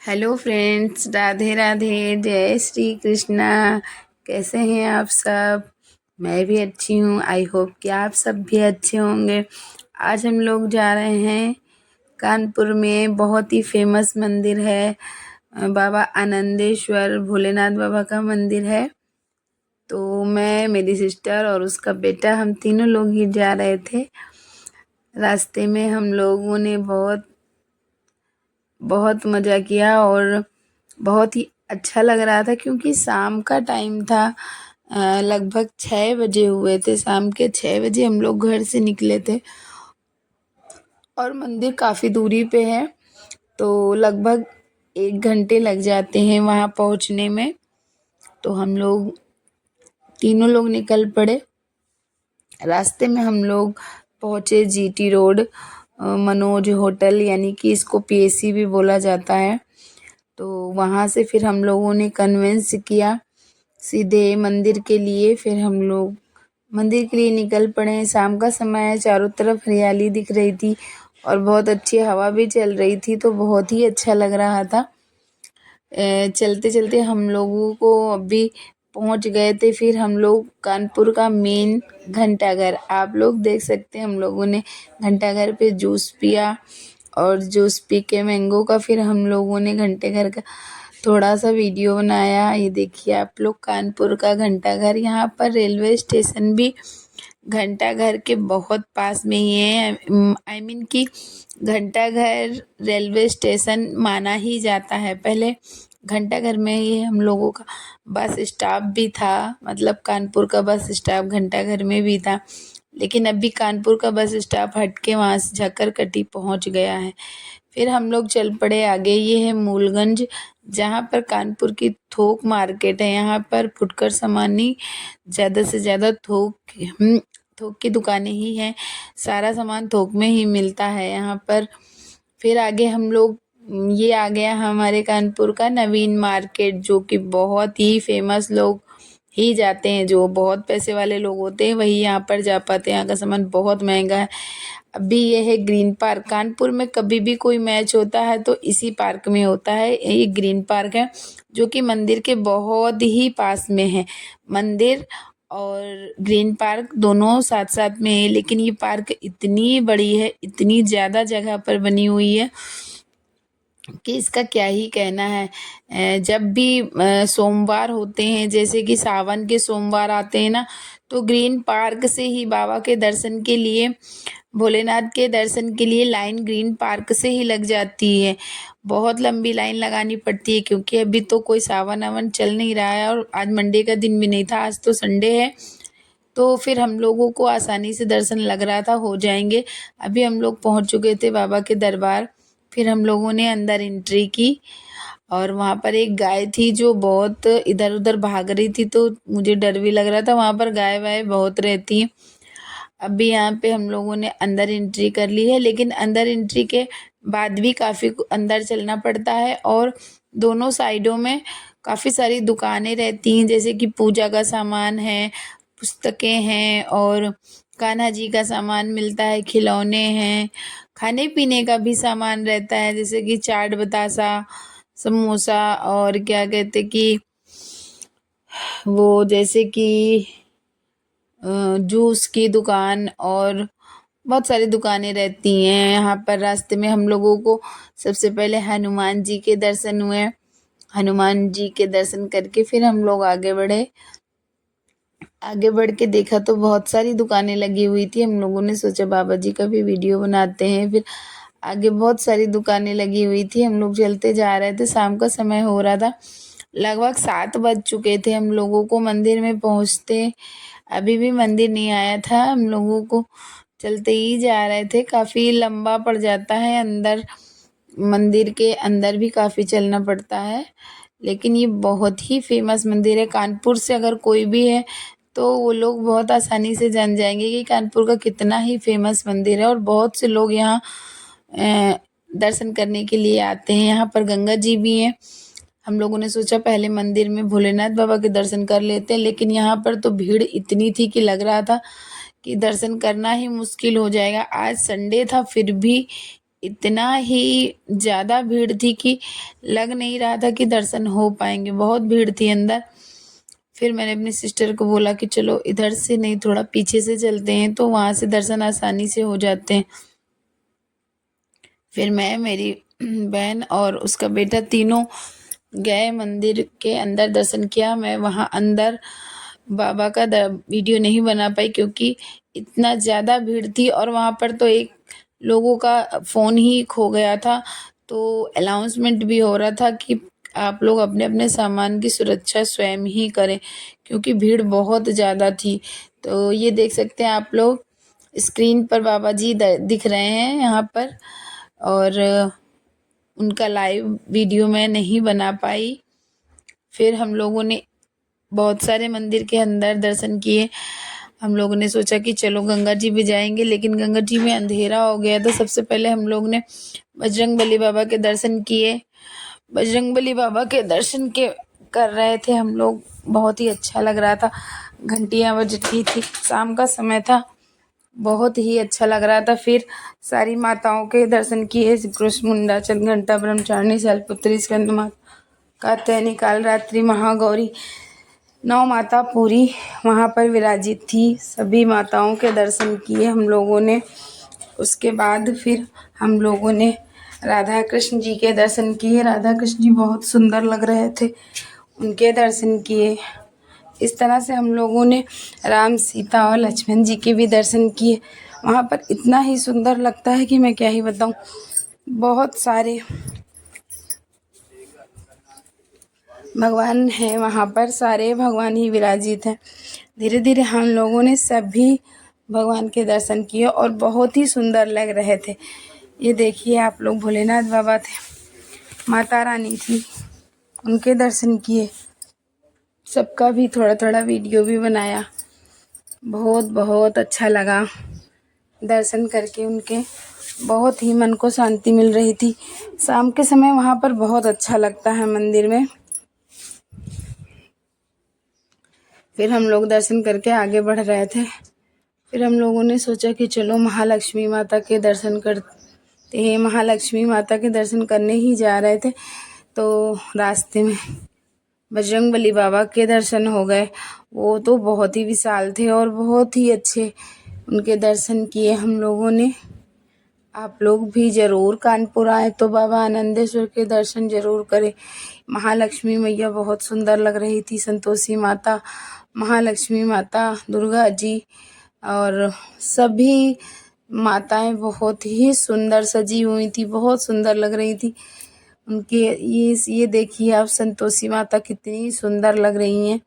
Hello friends, Radhe Radhe, जय श्री कृष्णा। कैसे हैं आप सब? मैं भी अच्छी हूँ। आई होप कि आप सब भी अच्छे होंगे। आज हम लोग जा रहे हैं कानपुर में। बहुत ही फेमस मंदिर है, बाबा आनंदेश्वर भोलेनाथ बाबा का मंदिर है। तो मैं, मेरी सिस्टर और उसका बेटा, हम तीनों लोग ही जा रहे थे। रास्ते में हम लोगों ने बहुत बहुत मज़ा किया और बहुत ही अच्छा लग रहा था, क्योंकि शाम का टाइम था। लगभग 6 बजे हुए थे। शाम के 6 बजे हम लोग घर से निकले थे और मंदिर काफ़ी दूरी पे है, तो लगभग 1 घंटे लग जाते हैं वहाँ पहुँचने में। तो हम लोग तीनों लोग निकल पड़े। रास्ते में हम लोग पहुँचे जीटी रोड, मनोज होटल, यानी कि इसको पीएसी भी बोला जाता है। तो वहाँ से फिर हम लोगों ने कन्वेंस किया सीधे मंदिर के लिए। फिर हम लोग मंदिर के लिए निकल पड़े। शाम का समय है, चारों तरफ हरियाली दिख रही थी और बहुत अच्छी हवा भी चल रही थी, तो बहुत ही अच्छा लग रहा था। चलते चलते हम लोगों को अभी पहुंच गए थे। फिर हम लोग कानपुर का मेन घंटाघर, आप लोग देख सकते हैं, हम लोगों ने घंटाघर पे जूस पिया और जूस पी के मैंगो का फिर हम लोगों ने घंटाघर का थोड़ा सा वीडियो बनाया। ये देखिए आप लोग, कानपुर का घंटाघर। यहाँ पर रेलवे स्टेशन भी घंटाघर के बहुत पास में ही है। आई मीन कि घंटाघर रेलवे स्टेशन माना ही जाता है। पहले घंटाघर में ही हम लोगों का बस स्टॉप भी था, मतलब कानपुर का बस स्टॉप घंटाघर में भी था। लेकिन अभी कानपुर का बस स्टॉप हट के वहाँ से झक्करकटी पहुँच गया है। फिर हम लोग चल पड़े आगे। ये है मूलगंज, जहाँ पर कानपुर की थोक मार्केट है। यहाँ पर फुटकर सामान ही ज़्यादा से ज़्यादा थोक की दुकानें ही हैं। सारा सामान थोक में ही मिलता है यहाँ पर। फिर आगे हम लोग, ये आ गया हमारे कानपुर का नवीन मार्केट, जो कि बहुत ही फेमस लोग ही जाते हैं। जो बहुत पैसे वाले लोग होते हैं वही यहाँ पर जा पाते हैं। यहाँ का सामान बहुत महंगा है। अभी ये है ग्रीन पार्क। कानपुर में कभी भी कोई मैच होता है तो इसी पार्क में होता है। ये ग्रीन पार्क है, जो कि मंदिर के बहुत ही पास में है। मंदिर और ग्रीन पार्क दोनों साथ साथ में है। लेकिन ये पार्क इतनी बड़ी है, इतनी ज़्यादा जगह पर बनी हुई है कि इसका क्या ही कहना है। जब भी सोमवार होते हैं, जैसे कि सावन के सोमवार आते हैं ना, तो ग्रीन पार्क से ही बाबा के दर्शन के लिए, भोलेनाथ के दर्शन के लिए लाइन ग्रीन पार्क से ही लग जाती है। बहुत लंबी लाइन लगानी पड़ती है, क्योंकि अभी तो कोई सावन वावन चल नहीं रहा है और आज मंडे का दिन भी नहीं था, आज तो संडे है। तो फिर हम लोगों को आसानी से दर्शन लग रहा था हो जाएंगे। अभी हम लोग पहुंच चुके थे बाबा के दरबार। फिर हम लोगों ने अंदर एंट्री की और वहाँ पर एक गाय थी जो बहुत इधर उधर भाग रही थी, तो मुझे डर भी लग रहा था। वहाँ पर गाय वाय बहुत रहती हैं। अभी यहाँ पे हम लोगों ने अंदर एंट्री कर ली है, लेकिन अंदर एंट्री के बाद भी काफ़ी अंदर चलना पड़ता है। और दोनों साइडों में काफ़ी सारी दुकानें रहती हैं, जैसे कि पूजा का सामान है, पुस्तकें हैं और कान्हा जी का सामान मिलता है, खिलौने हैं, खाने पीने का भी सामान रहता है, जैसे कि चाट बतासा, समोसा और क्या कहते कि वो, जैसे कि जूस की दुकान और बहुत सारी दुकानें रहती हैं। यहाँ पर रास्ते में हम लोगों को सबसे पहले हनुमान जी के दर्शन हुए। हनुमान जी के दर्शन करके फिर हम लोग आगे बढ़े। आगे बढ़ के देखा तो बहुत सारी दुकानें लगी हुई थी। हम लोगों ने सोचा बाबा जी का भी वीडियो बनाते हैं। फिर आगे बहुत सारी दुकानें लगी हुई थी। हम लोग चलते जा रहे थे, शाम का समय हो रहा था, लगभग 7 बज चुके थे हम लोगों को मंदिर में पहुंचते। अभी भी मंदिर नहीं आया था। हम लोगों को चलते ही जा रहे थे। काफ़ी लंबा पड़ जाता है, अंदर मंदिर के अंदर भी काफ़ी चलना पड़ता है। लेकिन ये बहुत ही फेमस मंदिर है। कानपुर से अगर कोई भी है तो वो लोग बहुत आसानी से जान जाएंगे कि कानपुर का कितना ही फेमस मंदिर है। और बहुत से लोग यहाँ दर्शन करने के लिए आते हैं। यहाँ पर गंगा जी भी हैं। हम लोगों ने सोचा पहले मंदिर में भोलेनाथ बाबा के दर्शन कर लेते हैं, लेकिन यहाँ पर तो भीड़ इतनी थी कि लग रहा था कि दर्शन करना ही मुश्किल हो जाएगा। आज संडे था, फिर भी इतना ही ज़्यादा भीड़ थी कि लग नहीं रहा था कि दर्शन हो पाएंगे, बहुत भीड़ थी अंदर। फिर मैंने अपनी सिस्टर को बोला कि चलो इधर से नहीं, थोड़ा पीछे से चलते हैं, तो वहाँ से दर्शन आसानी से हो जाते हैं। फिर मैं, मेरी बहन और उसका बेटा तीनों गए मंदिर के अंदर, दर्शन किया। मैं वहाँ अंदर बाबा का वीडियो नहीं बना पाई क्योंकि इतना ज़्यादा भीड़ थी, और वहाँ पर तो एक लोगों का फ़ोन ही खो गया था। तो अनाउंसमेंट भी हो रहा था कि आप लोग अपने अपने सामान की सुरक्षा स्वयं ही करें, क्योंकि भीड़ बहुत ज़्यादा थी। तो ये देख सकते हैं आप लोग, स्क्रीन पर बाबा जी दिख रहे हैं यहाँ पर, और उनका लाइव वीडियो मैं नहीं बना पाई। फिर हम लोगों ने बहुत सारे मंदिर के अंदर दर्शन किए। हम लोगों ने सोचा कि चलो गंगा जी भी जाएंगे, लेकिन गंगा जी में अंधेरा हो गया। तो सबसे पहले हम लोग ने बजरंगबली बाबा के दर्शन किए। बजरंगबली बाबा के दर्शन के कर रहे थे हम लोग, बहुत ही अच्छा लग रहा था। घंटियाँ बज रही थी, शाम का समय था, बहुत ही अच्छा लग रहा था। फिर सारी माताओं के दर्शन किए, कृष्ण मुंडाचल घंटा ब्रह्मचारिणी शैलपुत्री स्कंदमाता कात्यायनी कालरात्रि महागौरी, 9 माता पूरी वहाँ पर विराजित थी। सभी माताओं के दर्शन किए हम लोगों ने। उसके बाद फिर हम लोगों ने राधा कृष्ण जी के दर्शन किए। राधा कृष्ण जी बहुत सुंदर लग रहे थे, उनके दर्शन किए। इस तरह से हम लोगों ने राम सीता और लक्ष्मण जी के भी दर्शन किए। वहाँ पर इतना ही सुंदर लगता है कि मैं क्या ही बताऊँ। बहुत सारे भगवान हैं वहाँ पर, सारे भगवान ही विराजित हैं। धीरे धीरे हम लोगों ने सभी भगवान के दर्शन किए और बहुत ही सुंदर लग रहे थे। ये देखिए आप लोग, भोलेनाथ बाबा थे, माता रानी थी, उनके दर्शन किए। सबका भी थोड़ा थोड़ा वीडियो भी बनाया। बहुत बहुत अच्छा लगा दर्शन करके उनके, बहुत ही मन को शांति मिल रही थी। शाम के समय वहाँ पर बहुत अच्छा लगता है मंदिर में। फिर हम लोग दर्शन करके आगे बढ़ रहे थे। फिर हम लोगों ने सोचा कि चलो महालक्ष्मी माता के दर्शन करते हैं। महालक्ष्मी माता के दर्शन करने ही जा रहे थे, तो रास्ते में बजरंगबली बाबा के दर्शन हो गए। वो तो बहुत ही विशाल थे और बहुत ही अच्छे, उनके दर्शन किए हम लोगों ने। आप लोग भी ज़रूर कानपुर आए तो बाबा आनंदेश्वर के दर्शन ज़रूर करें। महालक्ष्मी मैया बहुत सुंदर लग रही थी, संतोषी माता, महालक्ष्मी माता, दुर्गा जी और सभी माताएं बहुत ही सुंदर सजी हुई थी, बहुत सुंदर लग रही थी। उनके ये देखिए आप, संतोषी माता कितनी सुंदर लग रही हैं।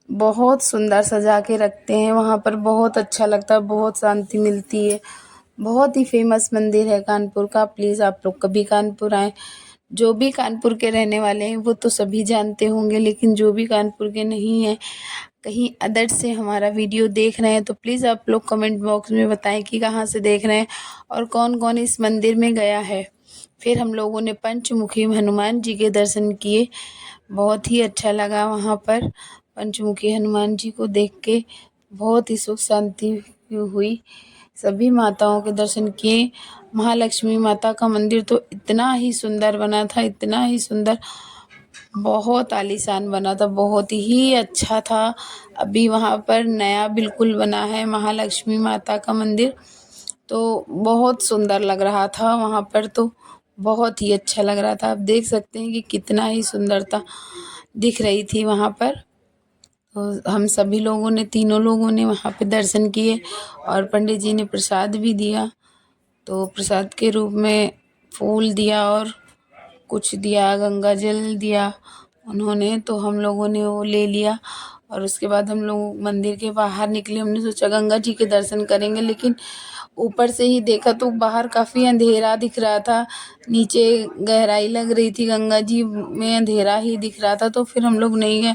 बहुत सुंदर सजा के रखते हैं वहाँ पर, बहुत अच्छा लगता है, बहुत शांति मिलती है। बहुत ही फेमस मंदिर है कानपुर का। प्लीज़ आप लोग कभी कानपुर आएँ। जो भी कानपुर के रहने वाले हैं वो तो सभी जानते होंगे, लेकिन जो भी कानपुर के नहीं हैं, कहीं अदर से हमारा वीडियो देख रहे हैं, तो प्लीज़ आप लोग कमेंट बॉक्स में बताएं कि कहाँ से देख रहे हैं और कौन कौन इस मंदिर में गया है। फिर हम लोगों ने पंचमुखी हनुमान जी के दर्शन किए। बहुत ही अच्छा लगा वहाँ पर पंचमुखी हनुमान जी को देख के, बहुत ही सुख शांति हुई। सभी माताओं के दर्शन किए। महालक्ष्मी माता का मंदिर तो इतना ही सुंदर बना था, इतना ही सुंदर, बहुत आलीशान बना था, बहुत ही अच्छा था। अभी वहाँ पर नया बिल्कुल बना है महालक्ष्मी माता का मंदिर, तो बहुत सुंदर लग रहा था वहाँ पर, तो बहुत ही अच्छा लग रहा था। आप देख सकते हैं कि कितना ही सुंदरता दिख रही थी वहाँ पर। तो हम सभी लोगों ने, तीनों लोगों ने वहाँ पे दर्शन किए और पंडित जी ने प्रसाद भी दिया। तो प्रसाद के रूप में फूल दिया और कुछ दिया, गंगा जल दिया उन्होंने, तो हम लोगों ने वो ले लिया। और उसके बाद हम लोग मंदिर के बाहर निकले। हमने सोचा गंगा जी के दर्शन करेंगे, लेकिन ऊपर से ही देखा तो बाहर काफ़ी अंधेरा दिख रहा था, नीचे गहराई लग रही थी, गंगा जी में अंधेरा ही दिख रहा था। तो फिर हम लोग नहीं गए।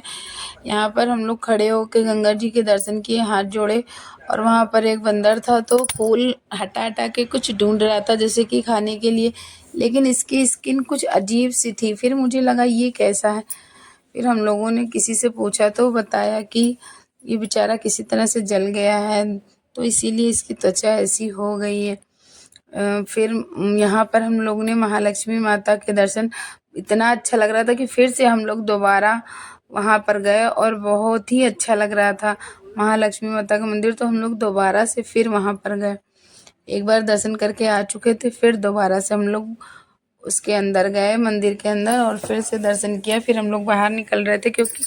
यहाँ पर हम लोग खड़े होकर गंगा जी के दर्शन किए, हाथ जोड़े, और वहाँ पर एक बंदर था, तो फूल हटा हटा के कुछ ढूंढ रहा था जैसे कि खाने के लिए, लेकिन इसकी स्किन कुछ अजीब सी थी। फिर मुझे लगा ये कैसा है। फिर हम लोगों ने किसी से पूछा तो बताया कि ये बेचारा किसी तरह से जल गया है, तो इसीलिए इसकी त्वचा ऐसी हो गई है। फिर यहाँ पर हम लोग ने महालक्ष्मी माता के दर्शन, इतना अच्छा लग रहा था कि फिर से हम लोग दोबारा वहाँ पर गए और बहुत ही अच्छा लग रहा था महालक्ष्मी माता का मंदिर। तो हम लोग दोबारा से फिर वहाँ पर गए, एक बार दर्शन करके आ चुके थे, फिर दोबारा से हम लोग उसके अंदर गए, मंदिर के अंदर, और फिर से दर्शन किया। फिर हम लोग बाहर निकल रहे थे क्योंकि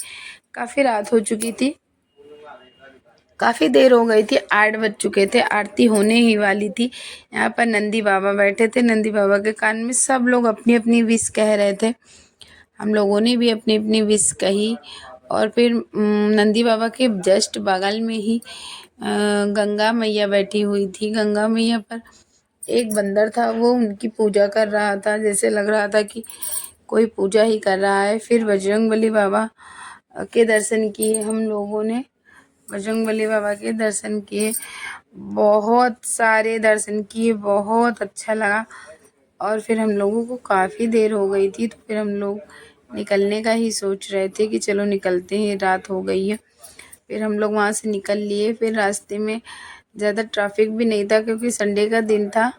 काफ़ी रात हो चुकी थी, काफ़ी देर हो गई थी, 8 बज चुके थे, आरती होने ही वाली थी। यहाँ पर नंदी बाबा बैठे थे, नंदी बाबा के कान में सब लोग अपनी अपनी विश कह रहे थे, हम लोगों ने भी अपनी अपनी विश कही। और फिर नंदी बाबा के जस्ट बगल में ही गंगा मैया बैठी हुई थी। गंगा मैया पर एक बंदर था, वो उनकी पूजा कर रहा था, जैसे लग रहा था कि कोई पूजा ही कर रहा है। फिर बजरंगबली बाबा के दर्शन किए हम लोगों ने, बजरंगबली बाबा के दर्शन किए, बहुत सारे दर्शन किए, बहुत अच्छा लगा। और फिर हम लोगों को काफ़ी देर हो गई थी, तो फिर हम लोग निकलने का ही सोच रहे थे कि चलो निकलते हैं, रात हो गई है। फिर हम लोग वहाँ से निकल लिए। फिर रास्ते में ज़्यादा ट्रैफिक भी नहीं था क्योंकि संडे का दिन था,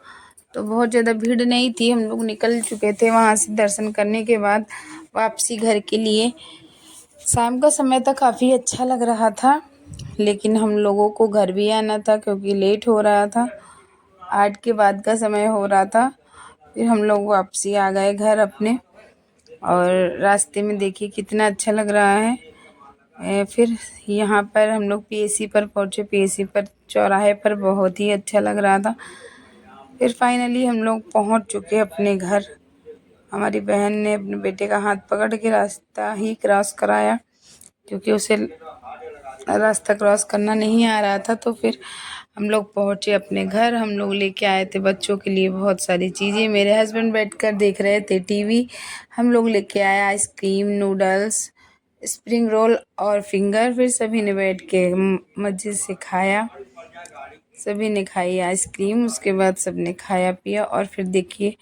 तो बहुत ज़्यादा भीड़ नहीं थी। हम लोग निकल चुके थे वहाँ से दर्शन करने के बाद वापसी घर के लिए। शाम का समय था, काफ़ी अच्छा लग रहा था, लेकिन हम लोगों को घर भी आना था क्योंकि लेट हो रहा था, 8 के बाद का समय हो रहा था। फिर हम लोग वापसी आ गए घर अपने, और रास्ते में देखिए कितना अच्छा लग रहा है। फिर यहाँ पर हम लोग पीएसी पर पहुँचे, पीएसी पर चौराहे पर बहुत ही अच्छा लग रहा था। फिर फाइनली हम लोग पहुँच चुके अपने घर। हमारी बहन ने अपने बेटे का हाथ पकड़ के रास्ता ही क्रॉस कराया क्योंकि उसे रास्ता क्रॉस करना नहीं आ रहा था। तो फिर हम लोग पहुँचे अपने घर। हम लोग लेके आए थे बच्चों के लिए बहुत सारी चीज़ें। मेरे हस्बैंड बैठकर देख रहे थे टीवी, हम लोग लेके आए आइसक्रीम, नूडल्स, स्प्रिंग रोल और फिंगर। फिर सभी ने बैठ के मज़े से खाया, सभी ने खाई आइसक्रीम, उसके बाद सब ने खाया पिया। और फिर देखिए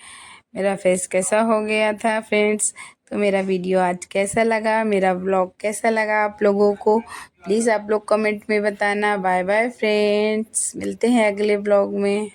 मेरा फेस कैसा हो गया था फ्रेंड्स। तो मेरा वीडियो आज कैसा लगा, मेरा व्लॉग कैसा लगा आप लोगों को, प्लीज़ आप लोग कमेंट में बताना। बाय बाय फ्रेंड्स, मिलते हैं अगले व्लॉग में।